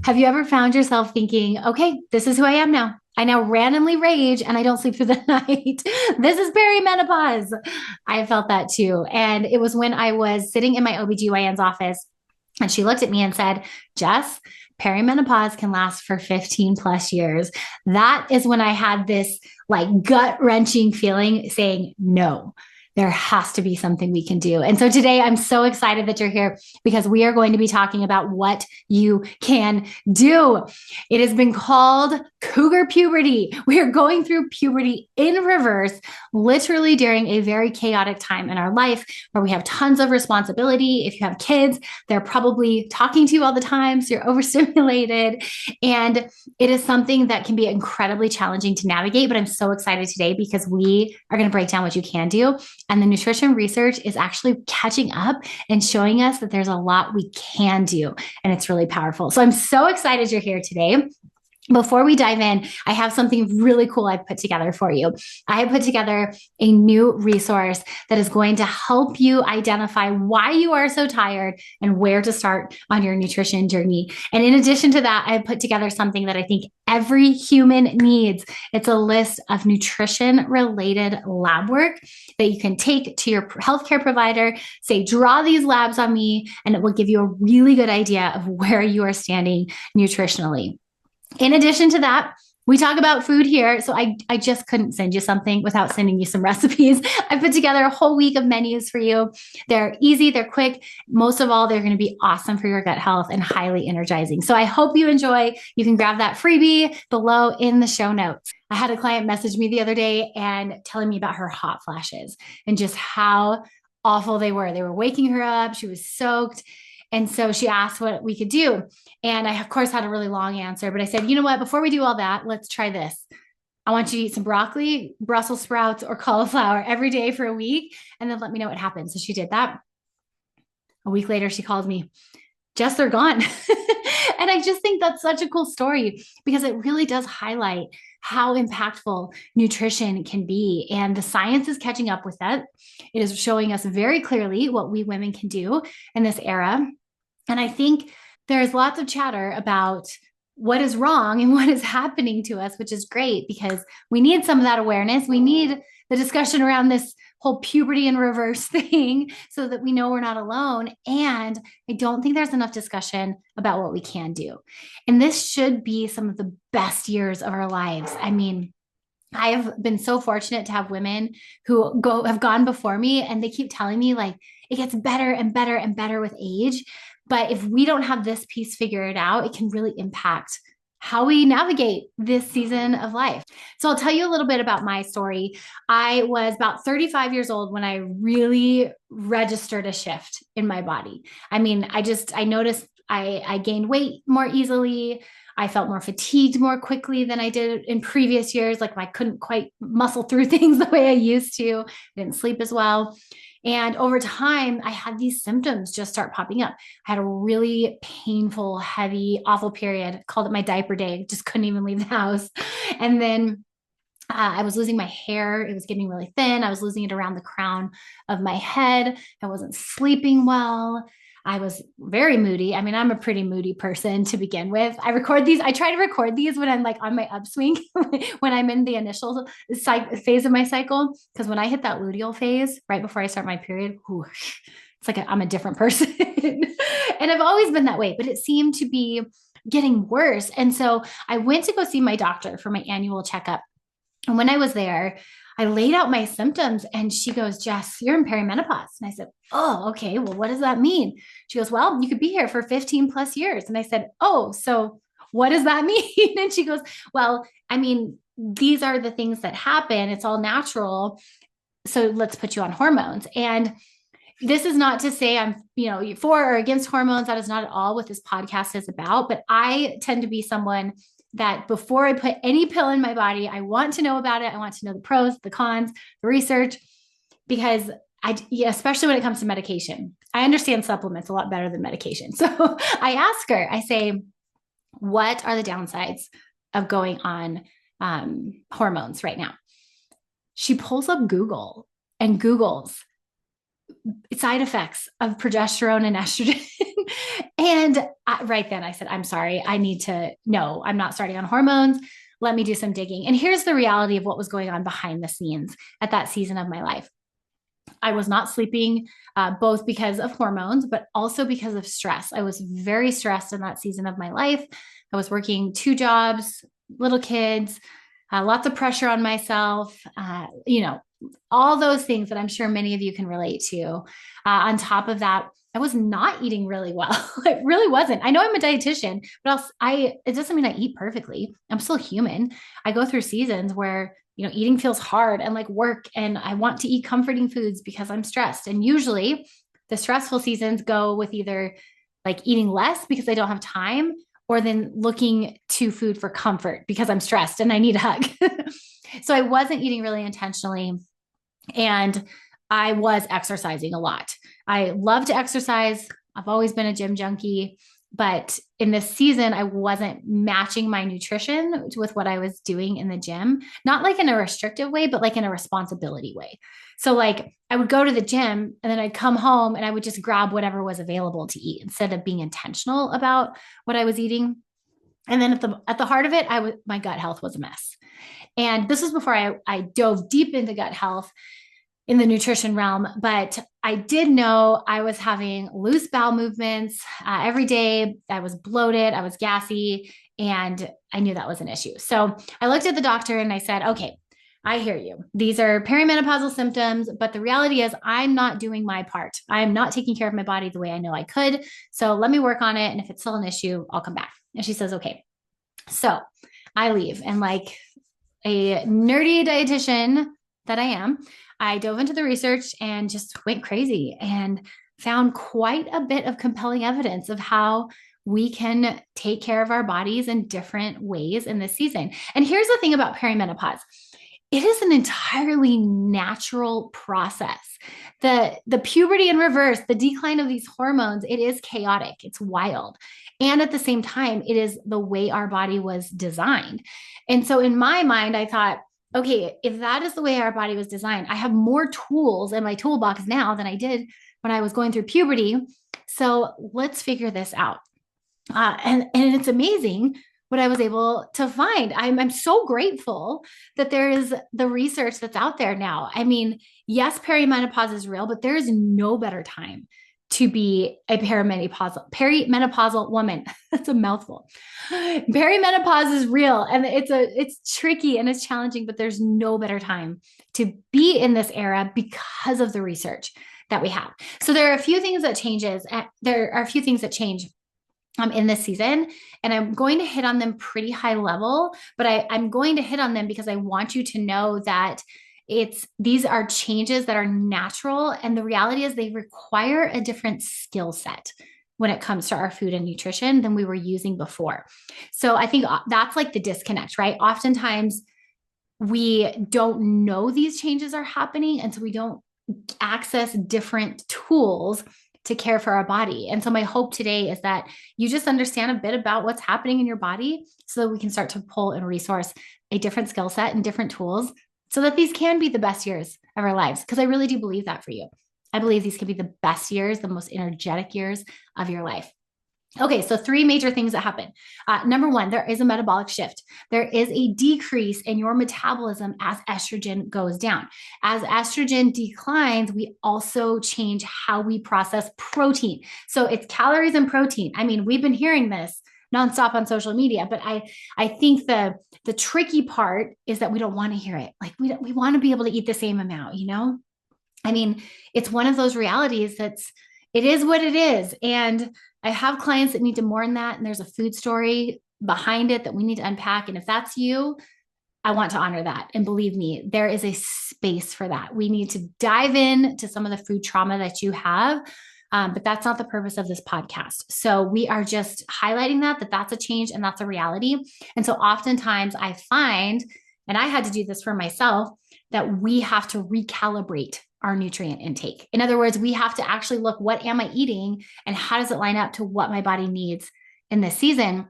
Have you ever found yourself thinking, okay, this is who I am now? I now randomly rage and I don't sleep through the night. This is perimenopause. I felt that too. And it was when I was sitting in my OBGYN's office and she looked at me and said, Jess, perimenopause can last for 15 plus years. That is when I had this like gut wrenching feeling saying, no, there has to be something we can do. And so today I'm so excited that you're here because we are going to be talking about what you can do. It has been called cougar puberty. We are going through puberty in reverse, literally during a very chaotic time in our life where we have tons of responsibility. If you have kids, they're probably talking to you all the time, so you're overstimulated. And it is something that can be incredibly challenging to navigate, but I'm so excited today because we are going to break down what you can do. And the nutrition research is actually catching up and showing us that there's a lot we can do. And it's really powerful. So I'm so excited you're here today. Before we dive in, I have something really cool I've put together for you. I have put together a new resource that is going to help you identify why you are so tired and where to start on your nutrition journey. And in addition to that, I've put together something that I think every human needs. It's a list of nutrition related lab work that you can take to your healthcare provider, say, draw these labs on me, and it will give you a really good idea of where you are standing nutritionally. In addition to that, we talk about food here. So I just couldn't send you something without sending you some recipes. I put together a whole week of menus for you. They're easy, they're quick. Most of all, they're going to be awesome for your gut health and highly energizing. So I hope you enjoy. You can grab that freebie below in the show notes. I had a client message me the other day and telling me about her hot flashes and just how awful they were. They were waking her up. She was soaked. And so she asked what we could do. And I, of course, had a really long answer, but I said, you know what, before we do all that, let's try this. I want you to eat some broccoli, Brussels sprouts, or cauliflower every day for a week, and then let me know what happens. So she did that. A week later, she called me, Jess, they're gone. And I just think that's such a cool story because it really does highlight how impactful nutrition can be. And the science is catching up with that. It is showing us very clearly what we women can do in this era. And I think there's lots of chatter about what is wrong and what is happening to us, which is great because we need some of that awareness. We need the discussion around this whole puberty in reverse thing so that we know we're not alone. And I don't think there's enough discussion about what we can do. And this should be some of the best years of our lives. I mean, I have been so fortunate to have women who have gone before me and they keep telling me like it gets better and better and better with age. But if we don't have this piece figured out, it can really impact how we navigate this season of life. So I'll tell you a little bit about my story. I was about 35 years old when I really registered a shift in my body. I mean, I noticed I gained weight more easily. I felt more fatigued more quickly than I did in previous years. Like I couldn't quite muscle through things the way I used to. I didn't sleep as well. And over time, I had these symptoms just start popping up. I had a really painful, heavy, awful period. Called it my diaper day. Just couldn't even leave the house. And then I was losing my hair. It was getting really thin. I was losing it around the crown of my head. I wasn't sleeping well. I was very moody. I mean, I'm a pretty moody person to begin with. I try to record these when I'm like on my upswing, when I'm in the initial phase of my cycle. Because when I hit that luteal phase, right before I start my period, it's like I'm a different person. And I've always been that way, but it seemed to be getting worse. And so I went to go see my doctor for my annual checkup. And when I was there, I laid out my symptoms and she goes, Jess, you're in perimenopause. And I said, oh, okay. Well, what does that mean? She goes, well, you could be here for 15 plus years. And I said, oh, so what does that mean? And she goes, well, I mean, these are the things that happen. It's all natural. So let's put you on hormones. And this is not to say I'm, for or against hormones. That is not at all what this podcast is about. But I tend to be someone that before I put any pill in my body, I want to know about it. I want to know the pros, the cons, the research, because especially when it comes to medication, I understand supplements a lot better than medication. So I ask her, I say, what are the downsides of going on hormones right now? She pulls up Google and Googles side effects of progesterone and estrogen. And right then I said, I'm sorry, no, I'm not starting on hormones. Let me do some digging. And here's the reality of what was going on behind the scenes at that season of my life. I was not sleeping, both because of hormones, but also because of stress. I was very stressed in that season of my life. I was working 2 jobs, little kids, lots of pressure on myself, all those things that I'm sure many of you can relate to. On top of that, I was not eating really well. It really wasn't. I know I'm a dietitian, but it doesn't mean I eat perfectly. I'm still human. I go through seasons where eating feels hard and like work, and I want to eat comforting foods because I'm stressed. And usually the stressful seasons go with either like eating less because I don't have time, or then looking to food for comfort because I'm stressed and I need a hug. So I wasn't eating really intentionally. And I was exercising a lot. I love to exercise. I've always been a gym junkie. But in this season, I wasn't matching my nutrition with what I was doing in the gym, not like in a restrictive way, but like in a responsibility way. So, like, I would go to the gym and then I'd come home and I would just grab whatever was available to eat instead of being intentional about what I was eating. And then at the heart of it, my gut health was a mess. And this was before I dove deep into gut health in the nutrition realm, but I did know I was having loose bowel movements every day. I was bloated, I was gassy, and I knew that was an issue. So I looked at the doctor and I said, okay, I hear you. These are perimenopausal symptoms, but the reality is I'm not doing my part. I'm not taking care of my body the way I know I could. So let me work on it. And if it's still an issue, I'll come back. And she says, okay. So I leave, and like a nerdy dietitian that I am, I dove into the research and just went crazy and found quite a bit of compelling evidence of how we can take care of our bodies in different ways in this season. And here's the thing about perimenopause. It is an entirely natural process. The puberty in reverse, the decline of these hormones, it is chaotic, it's wild. And at the same time, it is the way our body was designed. And so in my mind, I thought, okay, if that is the way our body was designed, I have more tools in my toolbox now than I did when I was going through puberty. So let's figure this out. And it's amazing what I was able to find. I'm so grateful that there is the research that's out there now. I mean, yes, perimenopause is real, but there is no better time to be a perimenopausal woman. That's a mouthful. Perimenopause is real, and it's tricky and it's challenging, but there's no better time to be in this era because of the research that we have. So there are a few things that change in this season, and I'm going to hit on them pretty high level, but I'm going to hit on them because I want you to know that these are changes that are natural, and the reality is they require a different skill set when it comes to our food and nutrition than we were using before. So I think that's like the disconnect, right? Oftentimes we don't know these changes are happening, and so we don't access different tools to care for our body. And so my hope today is that you just understand a bit about what's happening in your body so that we can start to pull and resource a different skill set and different tools so that these can be the best years of our lives. Because I really do believe that for you. I believe these can be the best years, the most energetic years of your life. Okay, so 3 major things that happen. Number 1, there is a metabolic shift. There is a decrease in your metabolism as estrogen goes down. As estrogen declines, we also change how we process protein. So it's calories and protein. I mean, we've been hearing this nonstop on social media, but I think the tricky part is that we don't want to hear it. Like we want to be able to eat the same amount, you know? I mean, it's one of those realities it is what it is. And I have clients that need to mourn that, and there's a food story behind it that we need to unpack. And if that's you, I want to honor that. And believe me, there is a space for that. We need to dive in to some of the food trauma that you have, but that's not the purpose of this podcast. So we are just highlighting that's a change and that's a reality. And so oftentimes I find, and I had to do this for myself, that we have to recalibrate our nutrient intake. In other words, we have to actually look, what am I eating and how does it line up to what my body needs in this season?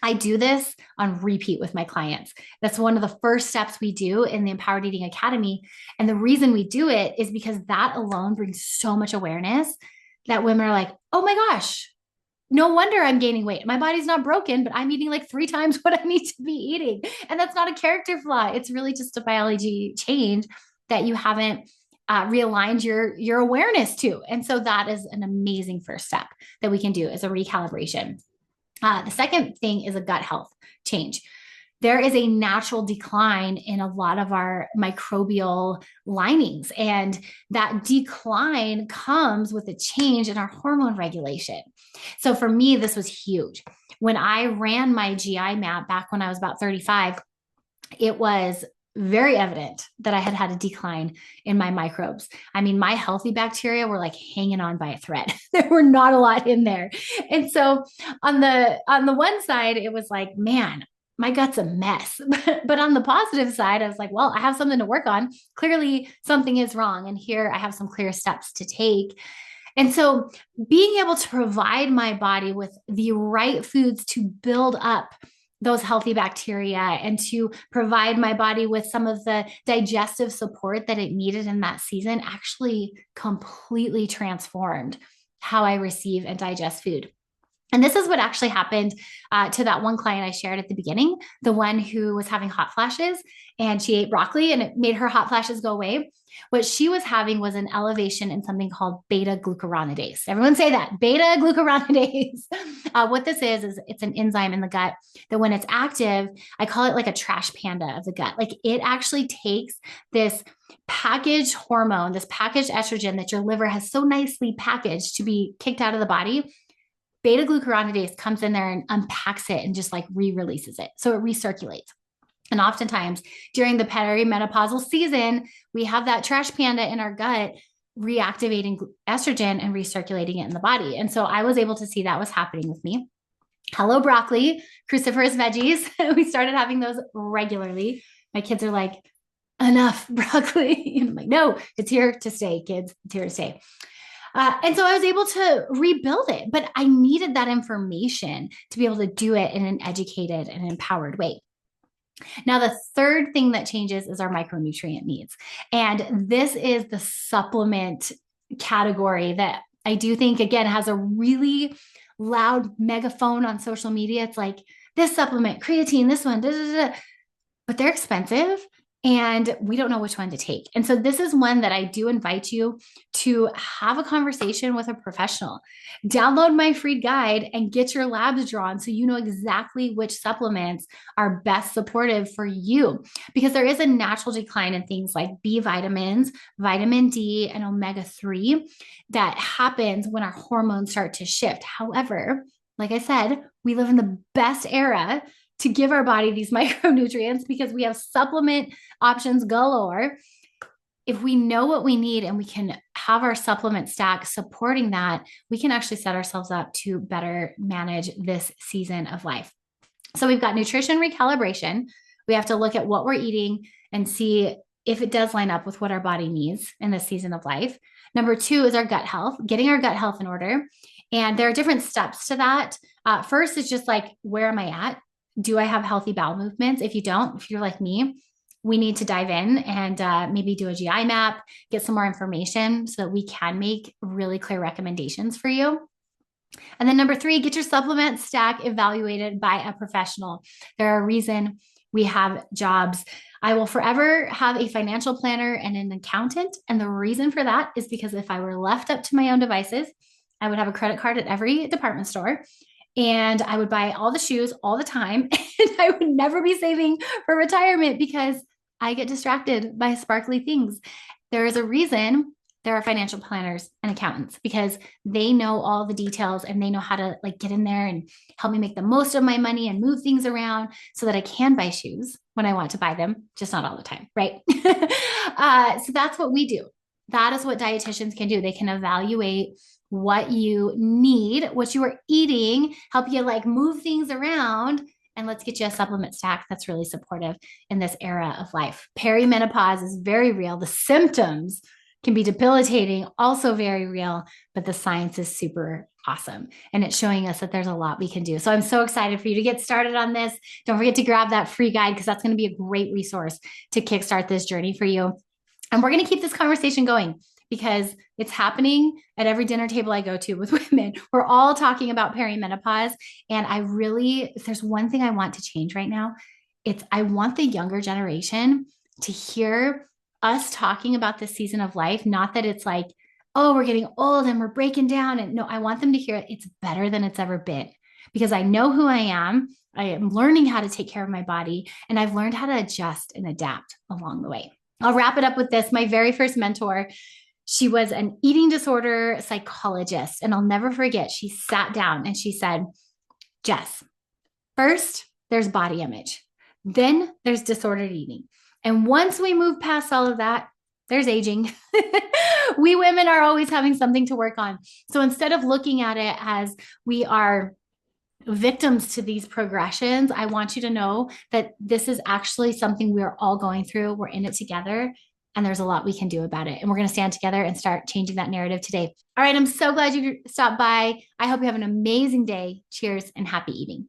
I do this on repeat with my clients. That's one of the first steps we do in the Empowered Eating Academy. And the reason we do it is because that alone brings so much awareness that women are like, oh my gosh, no wonder I'm gaining weight. My body's not broken, but I'm eating like 3 times what I need to be eating. And that's not a character flaw. It's really just a biology change that you haven't realigned your awareness to. And so that is an amazing first step that we can do as a recalibration. The second thing is a gut health change. There is a natural decline in a lot of our microbial linings, and that decline comes with a change in our hormone regulation. So for me, this was huge. When I ran my GI map back when I was about 35, it was very evident that I had had a decline in my microbes. I mean, my healthy bacteria were like hanging on by a thread. There were not a lot in there. And so on the one side, it was like, man, my gut's a mess. But on the positive side, I was like, well, I have something to work on. Clearly something is wrong. And here I have some clear steps to take. And so being able to provide my body with the right foods to build up those healthy bacteria and to provide my body with some of the digestive support that it needed in that season actually completely transformed how I receive and digest food. And this is what actually happened to that one client I shared at the beginning, the one who was having hot flashes and she ate broccoli and it made her hot flashes go away. What she was having was an elevation in something called beta glucuronidase. Everyone say that, beta glucuronidase. What this is it's an enzyme in the gut that when it's active, I call it like a trash panda of the gut. Like it actually takes this packaged hormone, this packaged estrogen that your liver has so nicely packaged to be kicked out of the body. Beta glucuronidase comes in there and unpacks it and just like re-releases it. So it recirculates. And oftentimes during the perimenopausal season, we have that trash panda in our gut reactivating estrogen and recirculating it in the body. And so I was able to see that was happening with me. Hello, broccoli, cruciferous veggies. We started having those regularly. My kids are like, enough broccoli. And I'm like, no, it's here to stay, kids. It's here to stay. And so I was able to rebuild it, but I needed that information to be able to do it in an educated and empowered way. Now, the third thing that changes is our micronutrient needs. And this is the supplement category that I do think, again, has a really loud megaphone on social media. It's like this supplement, creatine, this one, da, da, da. But they're expensive and we don't know which one to take. And so this is one that I do invite you to have a conversation with a professional. Download my free guide and get your labs drawn so you know exactly which supplements are best supportive for you. Because there is a natural decline in things like B vitamins, vitamin D, and omega-3 that happens when our hormones start to shift. However, like I said, we live in the best era to give our body these micronutrients because we have supplement options galore. If we know what we need and we can have our supplement stack supporting that, we can actually set ourselves up to better manage this season of life. So we've got nutrition recalibration. We have to look at what we're eating and see if it does line up with what our body needs in this season of life. Number 2 is our gut health, getting our gut health in order. And there are different steps to that. First is just like, where am I at? Do I have healthy bowel movements? If you don't, if you're like me, we need to dive in and maybe do a GI map, get some more information so that we can make really clear recommendations for you. And then number 3, get your supplement stack evaluated by a professional. There are a reason we have jobs. I will forever have a financial planner and an accountant. And the reason for that is because if I were left up to my own devices, I would have a credit card at every department store. And I would buy all the shoes all the time. And I would never be saving for retirement because I get distracted by sparkly things. There is a reason there are financial planners and accountants because they know all the details and they know how to like get in there and help me make the most of my money and move things around so that I can buy shoes when I want to buy them, just not all the time, right? So that's what we do. That is what dietitians can do. They can evaluate what you need, what you are eating, help you like move things around, and let's get you a supplement stack that's really supportive in this era of life. Perimenopause is very real. The symptoms can be debilitating, also very real, but the science is super awesome. And it's showing us that there's a lot we can do. So I'm so excited for you to get started on this. Don't forget to grab that free guide because that's going to be a great resource to kickstart this journey for you. And we're going to keep this conversation going because it's happening at every dinner table I go to with women. We're all talking about perimenopause. And if there's one thing I want to change right now, I want the younger generation to hear us talking about this season of life. Not that it's like, oh, we're getting old and we're breaking down. And no, I want them to hear it's better than it's ever been because I know who I am. I am learning how to take care of my body and I've learned how to adjust and adapt along the way. I'll wrap it up with this. My very first mentor, she was an eating disorder psychologist. And I'll never forget, she sat down and she said, Jess, first, there's body image. Then there's disordered eating. And once we move past all of that, there's aging. We women are always having something to work on. So instead of looking at it as we are victims to these progressions, I want you to know that this is actually something we're all going through. We're in it together. And there's a lot we can do about it. And we're going to stand together and start changing that narrative today. All right. I'm so glad you stopped by. I hope you have an amazing day. Cheers and happy eating.